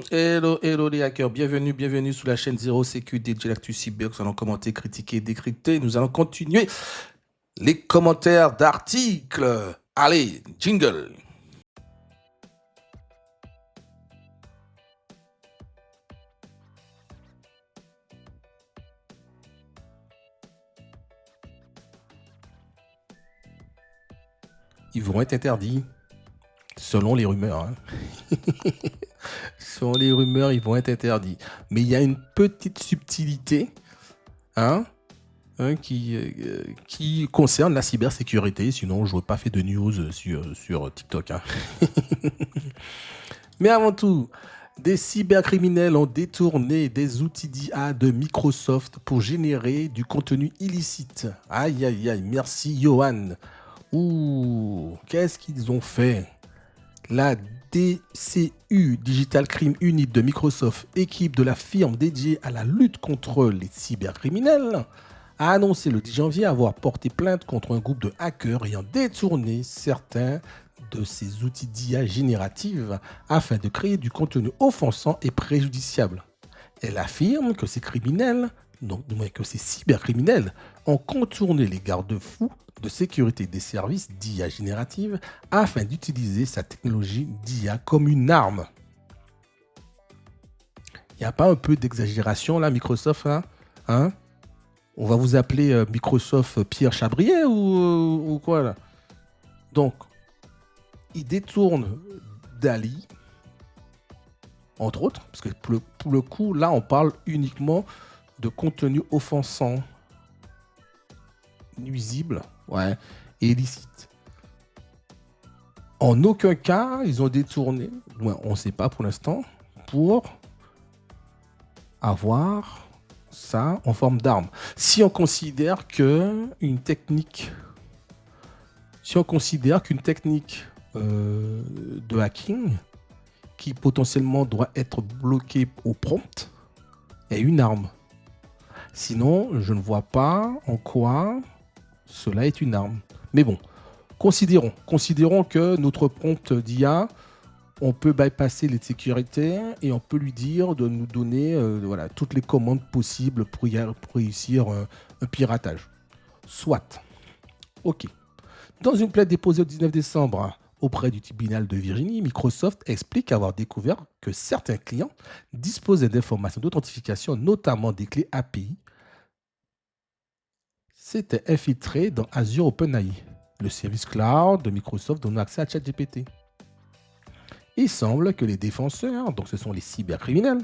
Hello, hello les hackers, bienvenue sur la chaîne Zero Sécu DJ L'actu Cyber. Nous allons commenter, critiquer, décrypter. Nous allons continuer les commentaires d'articles. Allez, jingle. Ils vont être interdits, selon les rumeurs. Hein. Selon les rumeurs, ils vont être interdits. Mais il y a une petite subtilité qui concerne la cybersécurité. Sinon, je n'aurais pas fait de news sur TikTok. Hein. Mais avant tout, des cybercriminels ont détourné des outils d'IA de Microsoft pour générer du contenu illicite. Aïe, aïe, aïe, merci Johan. Ouh, qu'est-ce qu'ils ont fait? La DCU, Digital Crime Unit de Microsoft, équipe de la firme dédiée à la lutte contre les cybercriminels, a annoncé le 10 janvier avoir porté plainte contre un groupe de hackers ayant détourné certains de ces outils d'IA générative afin de créer du contenu offensant et préjudiciable. Elle affirme que ces criminels, donc du moins que ces cybercriminels, ont contourné les garde-fous de sécurité des services d'IA générative afin d'utiliser sa technologie d'IA comme une arme. Il n'y a pas un peu d'exagération là, Microsoft hein? On va vous appeler Microsoft Pierre Chabrier ou quoi là? Donc, ils détournent DALL-E, entre autres, parce que pour le coup, là, on parle uniquement de contenu offensant, nuisible, et illicite. En aucun cas, ils ont détourné, on ne sait pas pour l'instant, pour avoir ça en forme d'arme. Si on considère qu'une technique, de hacking qui potentiellement doit être bloquée au prompt est une arme. Sinon, je ne vois pas en quoi cela est une arme. Mais bon, considérons que notre prompt d'IA, on peut bypasser les sécurités et on peut lui dire de nous donner toutes les commandes possibles pour réussir un piratage. Soit. Ok. Dans une plainte déposée le 19 décembre auprès du tribunal de Virginie, Microsoft explique avoir découvert que certains clients disposaient d'informations d'authentification, notamment des clés API, s'étaient infiltrés dans Azure OpenAI, le service cloud de Microsoft donnant accès à ChatGPT. Il semble que les défenseurs, donc ce sont les cybercriminels,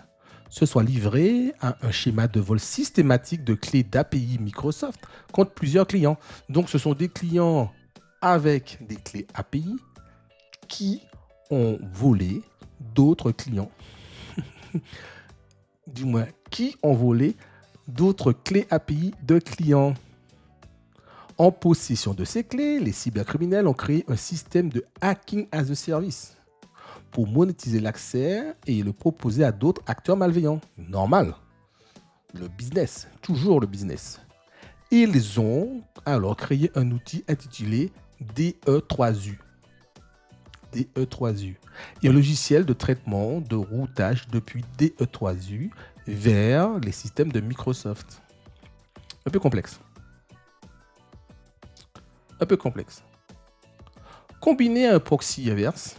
se soient livrés à un schéma de vol systématique de clés d'API Microsoft contre plusieurs clients. Donc ce sont des clients avec des clés API qui ont volé d'autres clients. Du moins, qui ont volé d'autres clés API de clients. En possession de ces clés, les cybercriminels ont créé un système de hacking as a service pour monétiser l'accès et le proposer à d'autres acteurs malveillants. Normal. Le business, toujours le business. Ils ont alors créé un outil intitulé DE3U. DE3U. Et un logiciel de traitement de routage depuis DE3U vers les systèmes de Microsoft. Un peu complexe. Combiné à un proxy inverse,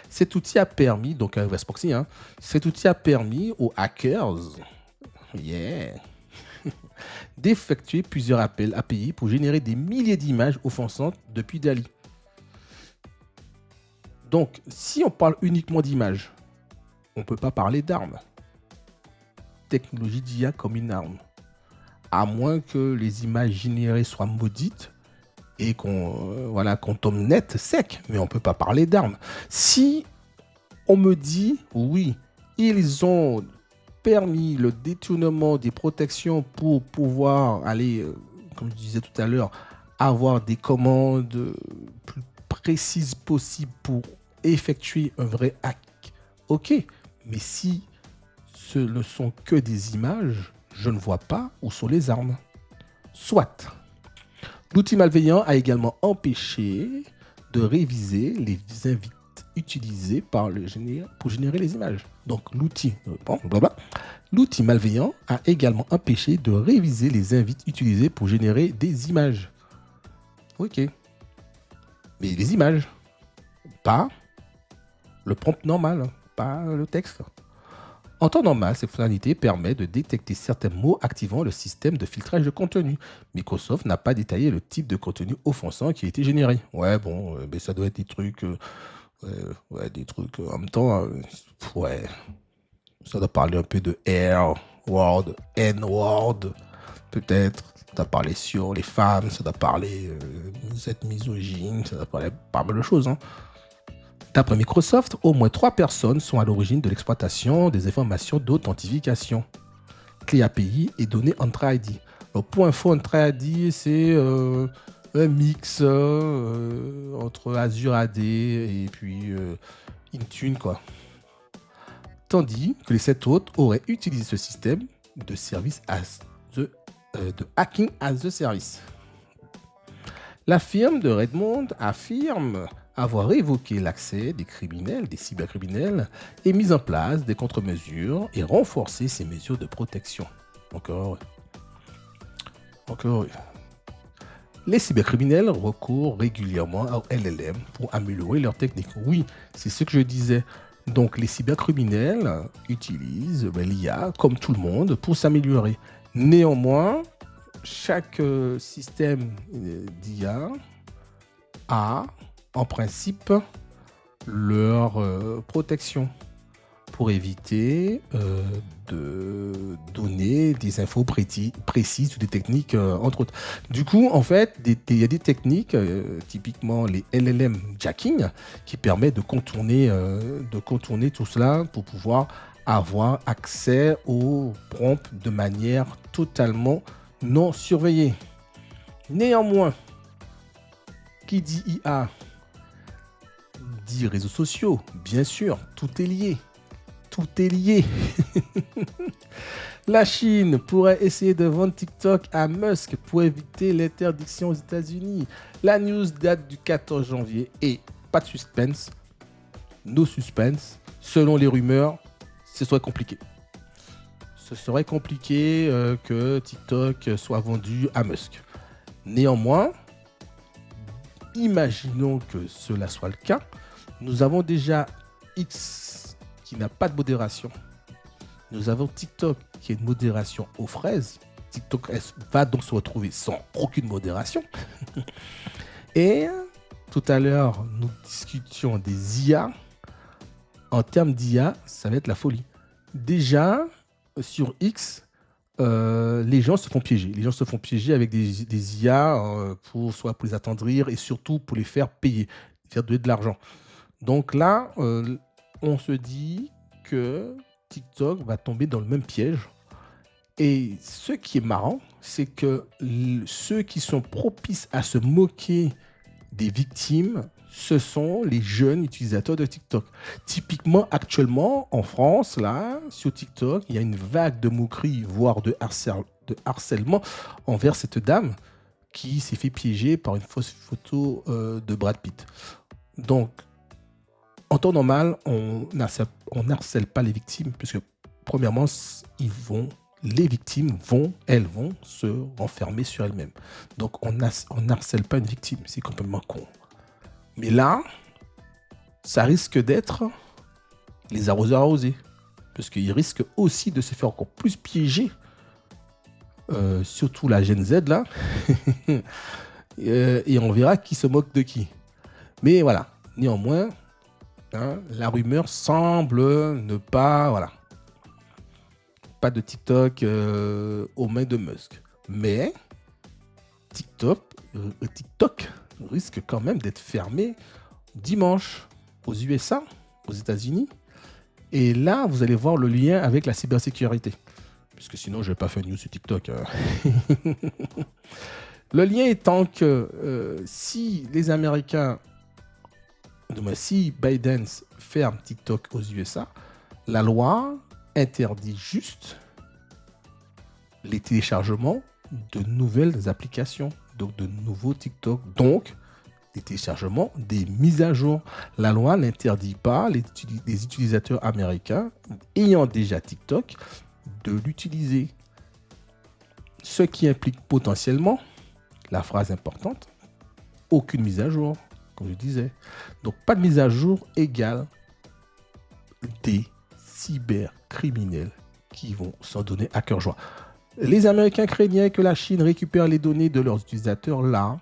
cet outil a permis, donc un reverse proxy, cet outil a permis aux hackers d'effectuer plusieurs appels API pour générer des milliers d'images offensantes depuis DALL-E. Donc, si on parle uniquement d'images, on ne peut pas parler d'armes. Technologie d'IA comme une arme. À moins que les images générées soient maudites et qu'on tombe net, sec, mais on ne peut pas parler d'armes. Si on me dit, oui, ils ont permis le détournement des protections pour pouvoir aller, comme je disais tout à l'heure, avoir des commandes plus précises possibles pour effectuer un vrai hack, ok, mais si ce ne sont que des images, je ne vois pas où sont les armes. Soit. L'outil malveillant a également empêché de réviser les utilisés pour générer les images. Donc l'outil, l'outil malveillant a également empêché de réviser les invites utilisés pour générer des images. Ok. Mais les images, pas le prompt normal, pas le texte. En temps normal, cette fonctionnalité permet de détecter certains mots activant le système de filtrage de contenu. Microsoft n'a pas détaillé le type de contenu offensant qui a été généré. Ouais, bon, mais ça doit être des trucs... des trucs en même temps... ouais, ça doit parler un peu de R-word, N-word, peut-être. Ça doit parler sur les femmes, ça doit parler cette misogyne, ça doit parler pas mal de choses, hein. D'après Microsoft, au moins 3 personnes sont à l'origine de l'exploitation des informations d'authentification. Clé API et données Entra-ID. Donc, pour info, Entra-ID, c'est un mix entre Azure AD et puis Intune, quoi. Tandis que les 7 autres auraient utilisé ce système de service de hacking as a service. La firme de Redmond affirme avoir évoqué l'accès des criminels, des cybercriminels, et mis en place des contre-mesures et renforcé ces mesures de protection. Encore. Les cybercriminels recourent régulièrement au LLM pour améliorer leur technique. Oui, c'est ce que je disais. Donc les cybercriminels utilisent l'IA comme tout le monde pour s'améliorer. Néanmoins, chaque système d'IA a en principe leur protection pour éviter de donner des infos précises ou des techniques entre autres. Du coup, en fait, il y a des techniques, typiquement les LLM jacking, qui permettent de contourner tout cela pour pouvoir avoir accès aux prompts de manière totalement non surveillée. Néanmoins, qui dit IA dit réseaux sociaux, bien sûr, tout est lié. Tout est lié. La Chine pourrait essayer de vendre TikTok à Musk pour éviter l'interdiction aux États-Unis. La news date du 14 janvier et pas de suspense. No suspense. Selon les rumeurs, ce serait compliqué. Ce serait compliqué que TikTok soit vendu à Musk. Néanmoins, imaginons que cela soit le cas. Nous avons déjà X qui n'a pas de modération. Nous avons TikTok qui a une modération aux fraises. TikTok va donc se retrouver sans aucune modération. Et tout à l'heure, nous discutions des IA. En termes d'IA, ça va être la folie. Déjà, sur X, les gens se font piéger. Les gens se font piéger avec des IA soit pour les attendrir et surtout pour les faire payer, faire donner de l'argent. Donc là, on se dit que TikTok va tomber dans le même piège. Et ce qui est marrant, c'est que ceux qui sont propices à se moquer des victimes, ce sont les jeunes utilisateurs de TikTok. Typiquement, actuellement, en France, là, sur TikTok, il y a une vague de moqueries, voire de harcèlement envers cette dame qui s'est fait piéger par une fausse photo de Brad Pitt. Donc, en temps normal, on n'harcèle pas les victimes, puisque premièrement, les victimes vont se renfermer sur elles-mêmes. Donc, on n'harcèle pas une victime, c'est complètement con. Mais là, ça risque d'être les arroseurs arrosés, parce qu'ils risquent aussi de se faire encore plus piéger, surtout la Gen Z, là, et on verra qui se moque de qui. Mais voilà, néanmoins, la rumeur semble ne pas... Voilà. Pas de TikTok aux mains de Musk. Mais TikTok risque quand même d'être fermé dimanche aux USA, aux États-Unis. Et là, vous allez voir le lien avec la cybersécurité. Puisque sinon, je ne vais pas faire une news sur TikTok. Le lien étant que si les Américains, si Biden ferme TikTok aux USA, la loi interdit juste les téléchargements de nouvelles applications, donc de nouveaux TikTok, donc des téléchargements, des mises à jour. La loi n'interdit pas les utilisateurs américains ayant déjà TikTok de l'utiliser. Ce qui implique potentiellement, la phrase importante, aucune mise à jour, comme je disais. Donc, pas de mise à jour égale des cybercriminels qui vont s'en donner à cœur joie. Les Américains craignaient que la Chine récupère les données de leurs utilisateurs là,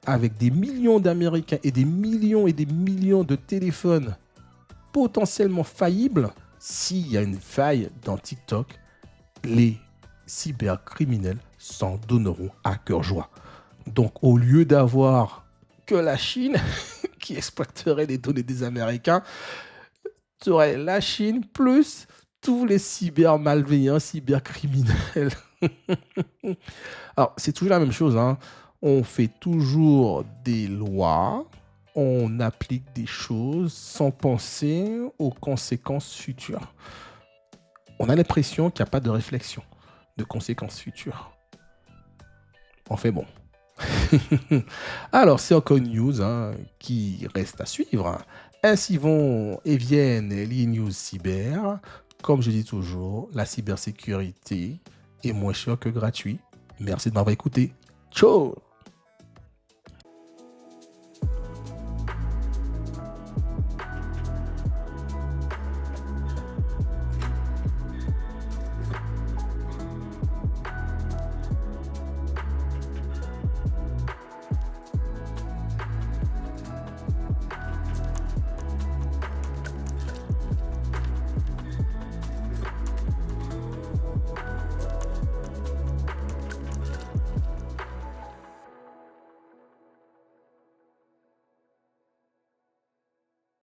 avec des millions d'Américains et des millions de téléphones potentiellement faillibles. S'il y a une faille dans TikTok, les cybercriminels s'en donneront à cœur joie. Donc, au lieu d'avoir que la Chine qui exploiterait les données des Américains, tu aurais la Chine plus tous les cybermalveillants, cybercriminels. Alors, c'est toujours la même chose, hein. On fait toujours des lois, on applique des choses sans penser aux conséquences futures. On a l'impression qu'il n'y a pas de réflexion de conséquences futures. Enfin bon. Alors, c'est encore une news qui reste à suivre. Ainsi vont et viennent les news cyber. Comme je dis toujours, la cybersécurité est moins chère que gratuit. Merci de m'avoir écouté. Ciao!